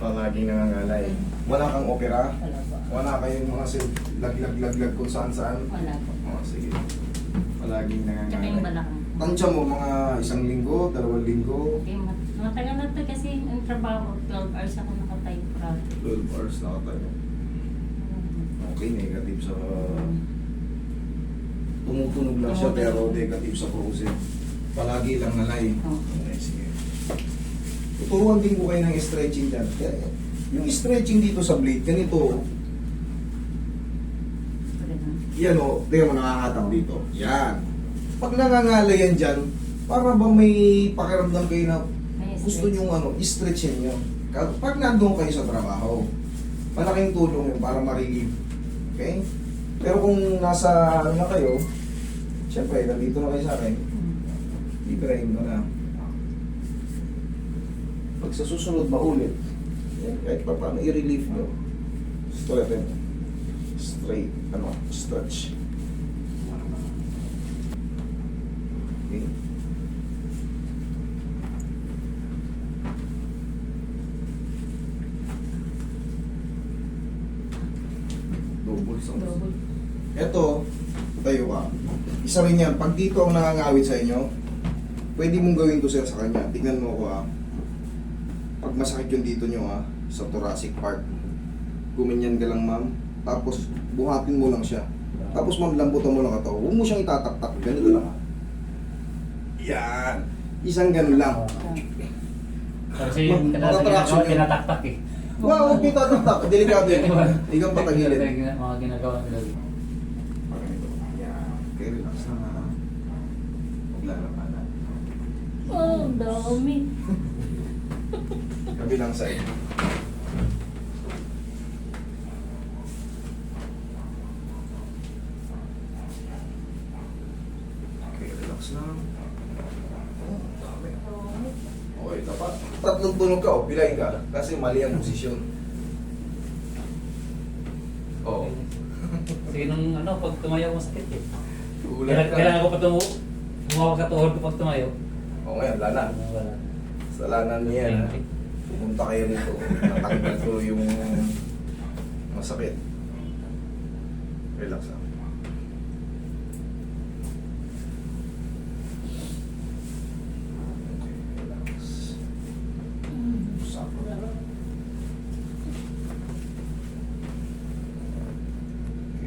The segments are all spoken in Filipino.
Palaging nangangalay. Wala kang opera? Wala po. Wala kayong mga laglag kung saan-saan? Wala po. Oh, sige. Palaging Tsaka yung nangangalay. balakang. Tansya mo mga 1 linggo, 2 linggo, Okay, matagal na to kasi ang trabaho, 12 hours ako nakatayo proud. 12 hours na tayo. Okay, negative sa... Tumutunog lang siya pero negative sa frozen. Palagi lang nalay. Okay, sige. Tuturuan din ko kayo ng stretching dyan. Yung stretching dito sa blade, ganito. Yan o, tingnan mo nakakatang dito. Yan. Pag nangangalay yan dyan, para ba may pakiramdam kayo na gusto nyo i-stretch nyo. Pag nandun kayo sa trabaho, malaking tulong yun para ma-relieve. Okay? Pero kung nasa na kayo, syempre, nandito na kayo sa akin, librahin mo na. Pag sa susunod maulit, kahit pa paano i-relieve mo. Straighten. Straight. Stretch. Okay. Double sounds. Double. Eto, tayo ka. Isa rin yan. Pag dito ang nangangawit sa inyo, pwede mong gawin to sir sa kanya. Tignan mo ako Pag masakit yung dito nyo sa thoracic part, gumanyan ka lang ma'am. Tapos buhatin mo lang siya. Tapos lambutan mo lang ito. Huwag mo siyang itataktak. Ganito lang Yan. Isang ganun lang. Kasi yung ginagawa, tinataktak eh. Wow, huwag mo itataktak. Delikado yan. Ikaw patagilid. Mga ginagawa nila. Yan. Okay, relax na maglalapanan. Oh, dami. Kabilang side. Okay, relax lang. Oh, dami. Okay, dapat tatlong tunog ka o pilayin ka kasi mali ang posisyon. Oo. Sige nung pag tumayo masakit eh. Ulan ka. Kailangan ko pa humawak ka tuhod ko pag tumayo. Oo ngayon, lanan. Wala. Sa lanan niya yan. Pumunta kayo rito. Natanggal ko yung masakit. Relax lang. Okay, relax. Usap. Okay,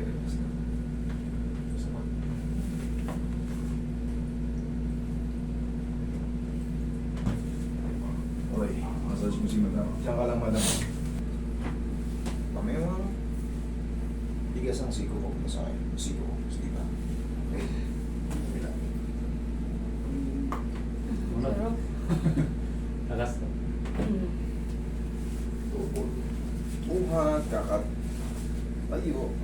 relax lang. Usap. Okay, massage mo si madam. Diyan ka lang madam. Pamayo mo. Tigas ang siko ko sa akin. Siko ko. Sige ba? Okay. Okay lang. Lakas to. Tupol. Buhat, kakat. Tayo.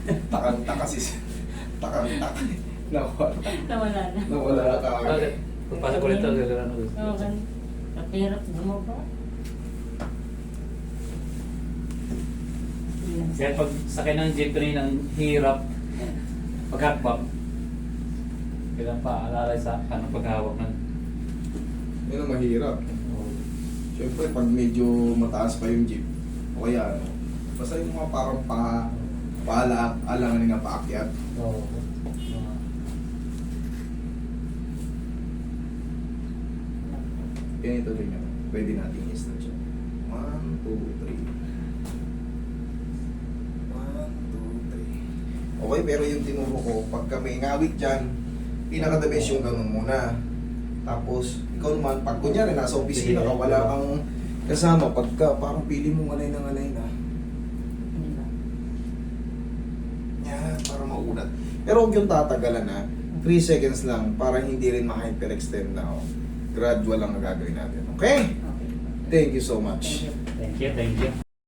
Takang-taka sis. Takang-taka. Nawala. Nawala na. Nawala na kagad. Bakit? Pagpasok ko rito, gagawin ko. Okay. Kapirap bumaba. Kaya pag sakay ng jeepney ng hirap, pagkakbab, kailangan pa alalay sa paghawak ng... Yun ang mahirap. Siyempre, pag medyo mataas pa yung jeep, o kaya basta yung mga parang alanganin na paakyat. Oo. Ganito din yun. Pwede natin i-stretch yun. 1, 2, 3. 1, 2, 3. Okay, pero yung tinuro ko, pagka may ngawit dyan, pinaka-the best yung ganun muna. Tapos, ikaw naman, pag kunyari nasa opisina ka, wala kang kasama, pagka parang pili mo ngalay na. Yan, para maulat. Pero huwag yung tatagalan 3 seconds lang para hindi rin ma-hyperextend na. Gradual lang ang gagawin natin. Okay? Thank you so much. Thank you. Thank you.